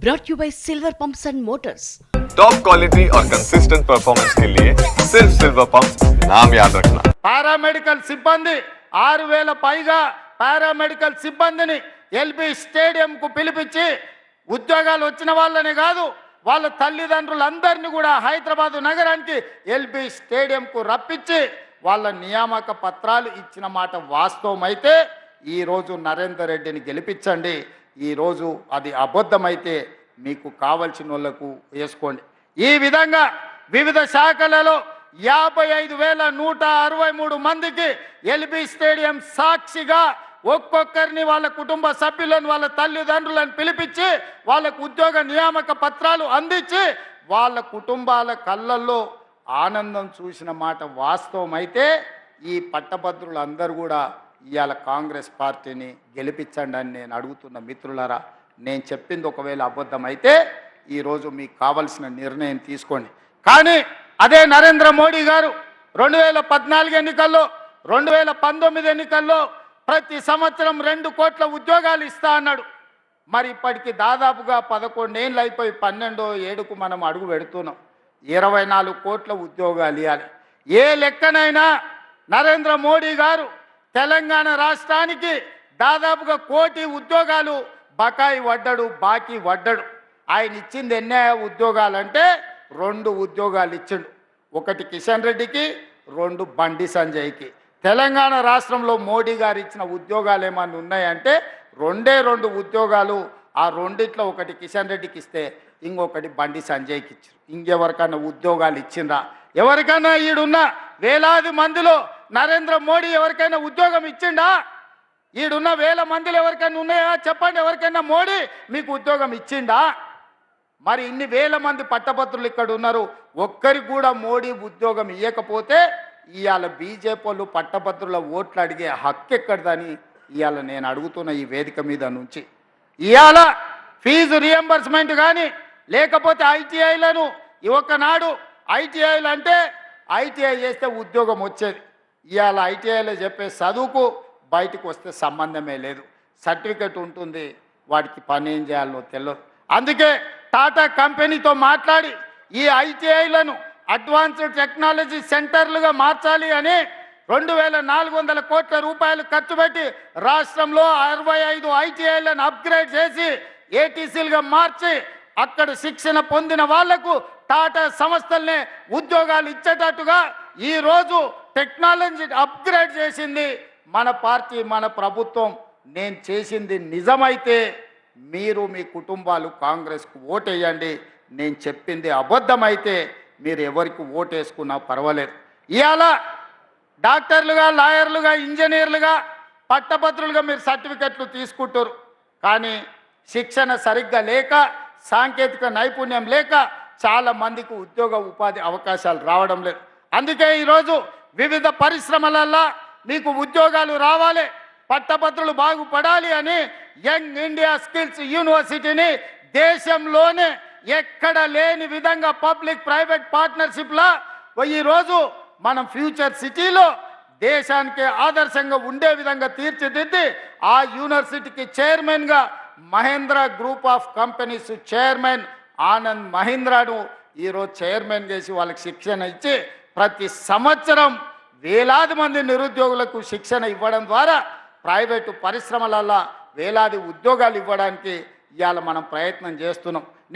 brought you by Silver Pumps and Motors. Top quality और consistent performance के लिए सिर्फ सिल्वर पंप्स नाम याद रखना। పారామెడికల్ సిబ్బంది 6000 పైగా పారామెడికల్ సిబ్బందిని ఎల్బీ స్టేడియంకు పిలిపించి ఉద్యోగాలు వచ్చిన వాళ్ళనే కాదు వాళ్ళ తల్లిదండ్రులందరినీ కూడా హైదరాబాద్ నగరానికి ఎల్బీ స్టేడియంకు రప్పించి వాళ్ళ నియామక పత్రాలు ఇచ్చిన మాట వాస్తవమైతే ఈరోజు నరేందర్ రెడ్డిని గెలిపించండి. ఈరోజు అది అబద్ధమైతే మీకు కావలసిన వాళ్ళకు వేసుకోండి. ఈ విధంగా వివిధ శాఖలలో 55,163 మందికి ఎల్బీ స్టేడియం సాక్షిగా ఒక్కొక్కరిని వాళ్ళ కుటుంబ సభ్యులను వాళ్ళ తల్లిదండ్రులను పిలిపించి వాళ్ళకు ఉద్యోగ నియామక పత్రాలు అందించి వాళ్ళ కుటుంబాల కళ్ళల్లో ఆనందం చూసిన మాట వాస్తవమైతే ఈ పట్టభద్రులందరూ కూడా ఇవాళ కాంగ్రెస్ పార్టీని గెలిపించండి అని నేను అడుగుతున్న మిత్రులారా. నేను చెప్పింది ఒకవేళ అబద్ధమైతే ఈరోజు మీకు కావలసిన నిర్ణయం తీసుకోండి. కానీ అదే నరేంద్ర మోడీ గారు 2014 ఎన్నికల్లో 2019 ఎన్నికల్లో ప్రతి సంవత్సరం 2 కోట్ల ఉద్యోగాలు ఇస్తా అన్నాడు. మరి ఇప్పటికి దాదాపుగా 11 ఏళ్ళు అయిపోయి 12వ ఏడుకు మనం అడుగు పెడుతున్నాం. 24 కోట్ల ఉద్యోగాలు ఇవ్వాలి. ఏ లెక్కనైనా నరేంద్ర మోడీ గారు తెలంగాణ రాష్ట్రానికి దాదాపుగా 1 కోటి ఉద్యోగాలు బకాయి పడ్డాడు, బాకీ పడ్డాడు. ఆయన ఇచ్చింది ఎన్ని ఉద్యోగాలంటే 2 ఉద్యోగాలు ఇచ్చిండు. ఒకటి కిషన్ రెడ్డికి, 2 బండి సంజయ్కి. తెలంగాణ రాష్ట్రంలో మోడీ గారు ఇచ్చిన ఉద్యోగాలు ఏమన్నా ఉన్నాయంటే 2 ఉద్యోగాలు. ఆ రెండిట్లో ఒకటి కిషన్ రెడ్డికి ఇస్తే ఇంకొకటి బండి సంజయ్కి ఇచ్చారు. ఇంకెవరికైనా ఉద్యోగాలు ఇచ్చిండ్రా? ఎవరికైనా ఈడున్న వేలాది మందిలో నరేంద్ర మోడీ ఎవరికైనా ఉద్యోగం ఇచ్చిండా? ఈడున్న వేల మందిలో ఎవరికైనా ఉన్నాయా చెప్పండి. ఎవరికైనా మోడీ మీకు ఉద్యోగం ఇచ్చిండా? మరి ఇన్ని వేల మంది పట్టభద్రులు ఇక్కడ ఉన్నారు, ఒక్కరికి కూడా మోడీ ఉద్యోగం ఇవ్వకపోతే ఇవాళ బీజేపీ వాళ్ళు పట్టభద్రుల ఓట్లు అడిగే హక్కు ఎక్కడదని ఇవాళ నేను అడుగుతున్న ఈ వేదిక మీద నుంచి. ఇవాళ ఫీజు రియంబర్స్మెంట్ కానీ లేకపోతే ఐటీఐలను ఒకనాడు ఐటీఐలు అంటే ఐటీఐ చేస్తే ఉద్యోగం వచ్చేది. ఇవాళ ఐటీఐలో చెప్పే చదువుకు బయటకు వస్తే సంబంధమే లేదు. సర్టిఫికెట్ ఉంటుంది, వాడికి పని ఏం చేయాలో తెలియదు. అందుకే టాటా కంపెనీతో మాట్లాడి ఈ ఐటీఐలను అడ్వాన్స్డ్ టెక్నాలజీ సెంటర్లుగా మార్చాలి అని 2,400 కోట్ల రూపాయలు ఖర్చు పెట్టి రాష్ట్రంలో 65 ఐటీఐలను అప్గ్రేడ్ చేసి ఏటీసీలుగా మార్చి అక్కడ శిక్షణ పొందిన వాళ్లకు టాటా సంస్థలనే ఉద్యోగాలు ఇచ్చేటట్టుగా ఈరోజు టెక్నాలజీ అప్గ్రేడ్ చేసింది మన పార్టీ, మన ప్రభుత్వం. నేను చేసింది నిజమైతే మీరు మీ కుటుంబాలు కాంగ్రెస్కు ఓటేయండి. నేను చెప్పింది అబద్ధమైతే మీరు ఎవరికి ఓటేసుకున్నా పర్వాలేదు. ఇవాళ డాక్టర్లుగా, లాయర్లుగా, ఇంజనీర్లుగా, పట్టభద్రులుగా మీరు సర్టిఫికెట్లు తీసుకుంటారు. కానీ శిక్షణ సరిగ్గా లేక, సాంకేతిక నైపుణ్యం లేక చాలా మందికి ఉద్యోగ ఉపాధి అవకాశాలు రావడం లేదు. అందుకే ఈరోజు వివిధ పరిశ్రమలల్లో మీకు ఉద్యోగాలు రావాలి, పట్టభద్రులు బాగుపడాలి అని యంగ్ ఇండియా స్కిల్స్ యూనివర్సిటీని దేశంలోనే ఎక్కడ లేని విధంగా పబ్లిక్ ప్రైవేట్ పార్ట్నర్షిప్లా ఈరోజు మనం ఫ్యూచర్ సిటీలో దేశానికి ఆదర్శంగా ఉండే విధంగా తీర్చిదిద్ది ఆ యూనివర్సిటీకి చైర్మన్గా Mahindra group of companies chairman Anand మహీంద్రాను ఈరోజు చైర్మన్ చేసి వాళ్ళకి శిక్షణ ఇచ్చి ప్రతి సంవత్సరం వేలాది మంది నిరుద్యోగులకు శిక్షణ ఇవ్వడం ద్వారా ప్రైవేటు పరిశ్రమలలో వేలాది ఉద్యోగాలు ఇవ్వడానికి ఇవాళ మనం ప్రయత్నం చేస్తున్నాం.